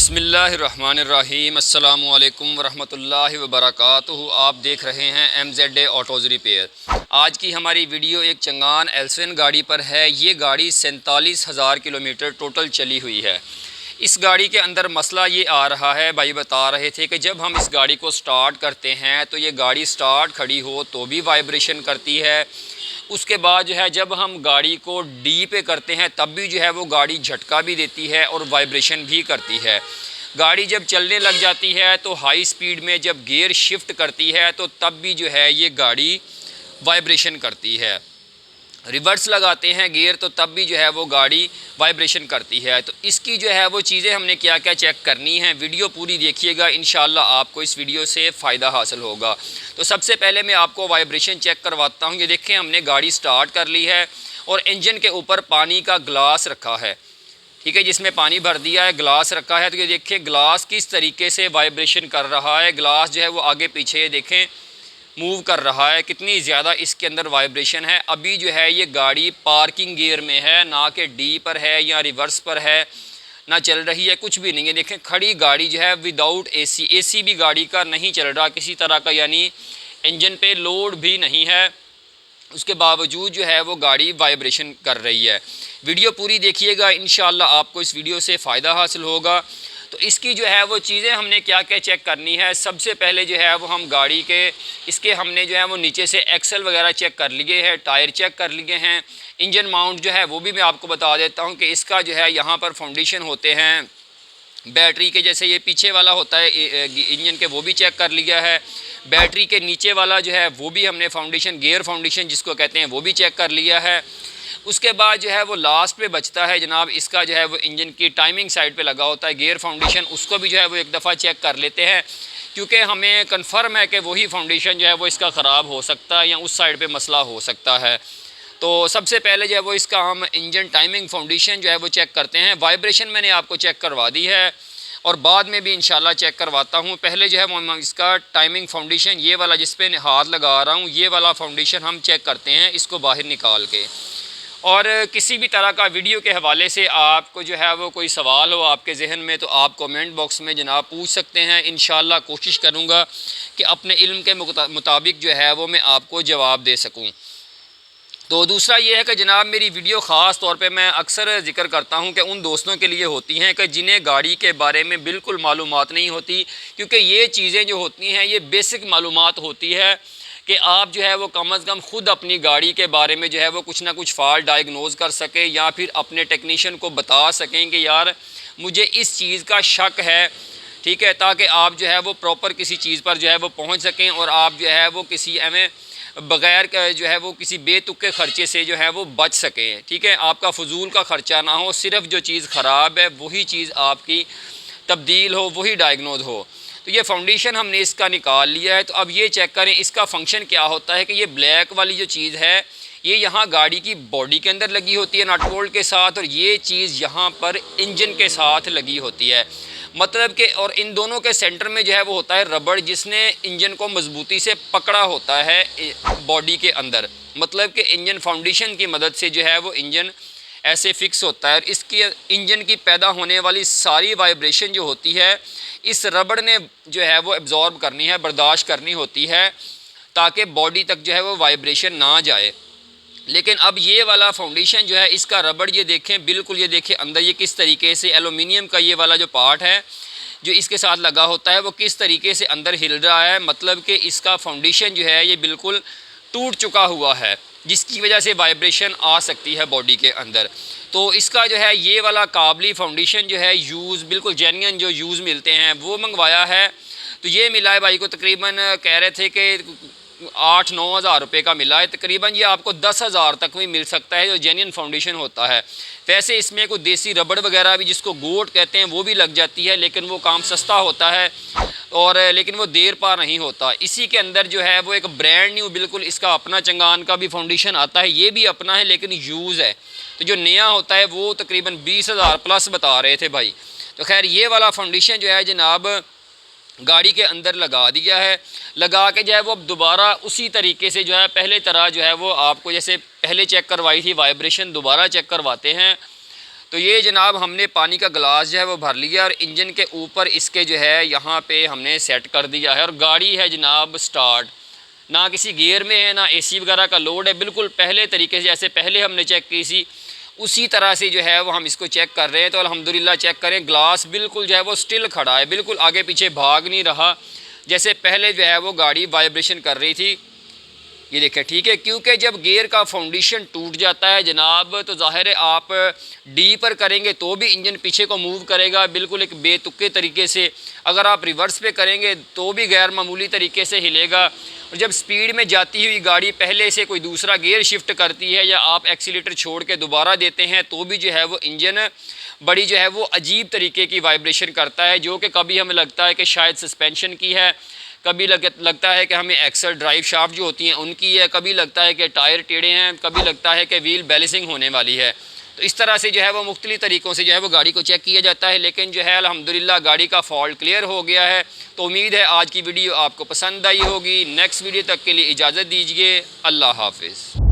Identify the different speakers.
Speaker 1: बिस्मिल्लाहिर्रहमानिर्रहीम अस्सलामु अलैकुम वरहमतुल्लाहि वबरकातुहू। आप देख रहे हैं MZA ऑटोज़ रिपेयर। आज की हमारी वीडियो एक चंगान एल्सवेन गाड़ी पर है। ये गाड़ी 47,000 किलोमीटर टोटल चली हुई है। इस गाड़ी के अंदर मसला ये आ रहा है, भाई बता रहे थे कि जब हम इस गाड़ी को स्टार्ट करते हैं तो ये गाड़ी स्टार्ट खड़ी हो तो भी वाइब्रेशन करती है। उसके बाद जो है जब हम गाड़ी को डी पे करते हैं तब भी जो है वो गाड़ी झटका भी देती है और वाइब्रेशन भी करती है। गाड़ी जब चलने लग जाती है तो हाई स्पीड में जब गियर शिफ्ट करती है तो तब भी जो है ये गाड़ी वाइब्रेशन करती है। रिवर्स लगाते हैं गियर तो तब भी जो है वो गाड़ी वाइब्रेशन करती है। तो इसकी जो है वो चीज़ें हमने क्या क्या चेक करनी है, वीडियो पूरी देखिएगा, इंशाल्लाह आपको इस वीडियो से फ़ायदा हासिल होगा। तो सबसे पहले मैं आपको वाइब्रेशन चेक करवाता हूँ। ये देखें, हमने गाड़ी स्टार्ट कर ली है और इंजन के ऊपर पानी का ग्लास रखा है, ठीक है, जिसमें पानी भर दिया है, ग्लास रखा है। तो ये देखिए ग्लास किस तरीके से वाइब्रेशन कर रहा है। ग्लास जो है वो आगे पीछे देखें मूव कर रहा है, कितनी ज़्यादा इसके अंदर वाइब्रेशन है। अभी जो है ये गाड़ी पार्किंग गियर में है, ना कि डी पर है या रिवर्स पर है, ना चल रही है, कुछ भी नहीं है। देखें खड़ी गाड़ी जो है विदाउट एसी भी गाड़ी का नहीं चल रहा किसी तरह का, यानी इंजन पे लोड भी नहीं है, उसके बावजूद जो है वो गाड़ी वाइब्रेशन कर रही है। वीडियो पूरी देखिएगा, इंशाल्लाह आपको इस वीडियो से फ़ायदा हासिल होगा। तो इसकी जो है वो चीज़ें हमने क्या क्या चेक करनी है। सबसे पहले जो है वो हम गाड़ी के इसके हमने जो है वो नीचे से एक्सल वगैरह चेक कर लिए हैं, टायर चेक कर लिए हैं। इंजन माउंट जो है वो भी मैं आपको बता देता हूँ कि इसका जो है यहाँ पर फाउंडेशन होते हैं बैटरी के, जैसे ये पीछे वाला होता है इंजन के, वो भी चेक कर लिया है। बैटरी के नीचे वाला जो है वो भी हमने फाउंडेशन, गियर फाउंडेशन जिसको कहते हैं, वो भी चेक कर लिया है। उसके बाद जो है वो लास्ट पे बचता है जनाब इसका जो है वो इंजन की टाइमिंग साइड पे लगा होता है गियर फाउंडेशन, उसको भी जो है वो एक दफ़ा चेक कर लेते हैं, क्योंकि हमें कंफर्म है कि वही फाउंडेशन जो है वो इसका ख़राब हो सकता है या उस साइड पे मसला हो सकता है। तो सबसे पहले जो है वो इसका हम इंजन टाइमिंग फाउंडेशन जो है वो चेक करते हैं। वाइब्रेशन मैंने आपको चेक करवा दी है और बाद में भी इंशाल्लाह चेक करवाता हूँ। पहले जो है वो इसका टाइमिंग फाउंडेशन, ये वाला जिस पे हाथ लगा रहा हूँ, ये वाला फाउंडेशन हम चेक करते हैं, इसको बाहर निकाल के। और किसी भी तरह का वीडियो के हवाले से आपको जो है वो कोई सवाल हो आपके जहन में तो आप कमेंट बॉक्स में जनाब पूछ सकते हैं। इंशाल्लाह कोशिश करूँगा कि अपने इल्म के मुताबिक जो है वो मैं आपको जवाब दे सकूँ। तो दूसरा ये है कि जनाब मेरी वीडियो ख़ास तौर पे मैं अक्सर ज़िक्र करता हूँ कि उन दोस्तों के लिए होती हैं कि जिन्हें गाड़ी के बारे में बिल्कुल मालूमात नहीं होती, क्योंकि ये चीज़ें जो होती हैं ये बेसिक मालूमात होती है कि आप जो है वो कम अज़ कम ख़ुद अपनी गाड़ी के बारे में जो है वो कुछ ना कुछ फ़ॉल्ट डायग्नोज़ कर सकें या फिर अपने टेक्नीशियन को बता सकें कि यार मुझे इस चीज़ का शक है, ठीक है, ताकि आप जो है वो प्रॉपर किसी चीज़ पर जो है वो पहुँच सकें और आप जो है वो किसी हमें बग़ैर जो है वो किसी बेतुके ख़र्चे से जो है वो बच सकें, ठीक है, आपका फ़जूल का ख़र्चा ना हो, सिर्फ़ जो चीज़ ख़राब है वही चीज़ आपकी तब्दील हो, वही डायग्नोज हो। तो ये फाउंडेशन हमने इसका निकाल लिया है। तो अब ये चेक करें इसका फंक्शन क्या होता है कि ये ब्लैक वाली जो चीज़ है ये यहाँ गाड़ी की बॉडी के अंदर लगी होती है नट बोल्ट के साथ, और ये चीज़ यहाँ पर इंजन के साथ लगी होती है, मतलब कि और इन दोनों के सेंटर में जो है वो होता है रबड़, जिसने इंजन को मजबूती से पकड़ा होता है बॉडी के अंदर, मतलब कि इंजन फाउंडेशन की मदद से जो है वो इंजन ऐसे फिक्स होता है। इसकी इंजन की पैदा होने वाली सारी वाइब्रेशन जो होती है इस रबड़ ने जो है वो एब्जॉर्ब करनी है, बर्दाश्त करनी होती है, ताकि बॉडी तक जो है वो वाइब्रेशन ना जाए। लेकिन अब ये वाला फाउंडेशन जो है इसका रबड़, ये देखें बिल्कुल, ये देखें अंदर ये किस तरीके से एलुमिनियम का ये वाला जो पार्ट है जो इसके साथ लगा होता है वो किस तरीके से अंदर हिल रहा है, मतलब कि इसका फाउंडेशन जो है ये बिल्कुल टूट चुका हुआ है, जिसकी वजह से वाइब्रेशन आ सकती है बॉडी के अंदर। तो इसका जो है ये वाला काबली फाउंडेशन जो है यूज़ बिल्कुल जेन्युइन जो यूज़ मिलते हैं वो मंगवाया है। तो ये मिला है भाई को तकरीबन, कह रहे थे कि 8-9 हज़ार रुपये का मिला है, तकरीबन ये आपको 10,000 तक भी मिल सकता है जो जेन्युइन फाउंडेशन होता है। वैसे इसमें कोई देसी रबड़ वगैरह भी जिसको गोट कहते हैं वो भी लग जाती है, लेकिन वो काम सस्ता होता है और लेकिन वो देर पार नहीं होता। इसी के अंदर जो है वो एक ब्रांड न्यू बिल्कुल इसका अपना चंगान का भी फाउंडेशन आता है, ये भी अपना है लेकिन यूज़ है। तो जो नया होता है वो तकरीबन 20,000 प्लस बता रहे थे भाई। तो खैर ये वाला फाउंडेशन जो है जनाब गाड़ी के अंदर लगा दिया है। लगा के जो है वो अब दोबारा उसी तरीके से जो है पहले तरह जो है वो आपको जैसे पहले चेक करवाई थी वाइब्रेशन दोबारा चेक करवाते हैं। तो ये जनाब हमने पानी का गिलास जो है वो भर लिया और इंजन के ऊपर इसके जो है यहाँ पे हमने सेट कर दिया है और गाड़ी है जनाब स्टार्ट। ना किसी गियर में है, ना एसी वगैरह का लोड है, बिल्कुल पहले तरीके से जैसे पहले हमने चेक की थी उसी तरह से जो है वो हम इसको चेक कर रहे हैं। तो अल्हम्दुलिल्लाह चेक करें, ग्लास बिल्कुल जो है वो स्टिल खड़ा है, बिल्कुल आगे पीछे भाग नहीं रहा जैसे पहले जो है वो गाड़ी वाइब्रेशन कर रही थी। ये देखें, ठीक है, क्योंकि जब गियर का फाउंडेशन टूट जाता है जनाब तो ज़ाहिर है आप डी पर करेंगे तो भी इंजन पीछे को मूव करेगा बिल्कुल एक बेतुके तरीके से। अगर आप रिवर्स पे करेंगे तो भी गैर मामूली तरीके से हिलेगा। और जब स्पीड में जाती हुई गाड़ी पहले से कोई दूसरा गियर शिफ्ट करती है या आप एक्सीलेटर छोड़ के दोबारा देते हैं तो भी जो है वो इंजन बड़ी जो है वो अजीब तरीके की वाइब्रेशन करता है, जो कि कभी हमें लगता है कि शायद सस्पेंशन की है, कभी लगता है कि हमें एक्सल ड्राइव शाफ्ट जो होती हैं उनकी है, कभी लगता है कि टायर टेढ़े हैं, कभी लगता है कि व्हील बैलेंसिंग होने वाली है। तो इस तरह से जो है वो मुख्तलिफ तरीक़ों से जो है वो गाड़ी को चेक किया जाता है। लेकिन जो है अल्हम्दुलिल्लाह गाड़ी का फॉल्ट क्लियर हो गया है। तो उम्मीद है आज की वीडियो आपको पसंद आई होगी। नेक्स्ट वीडियो तक के लिए इजाज़त दीजिए। अल्लाह हाफिज़।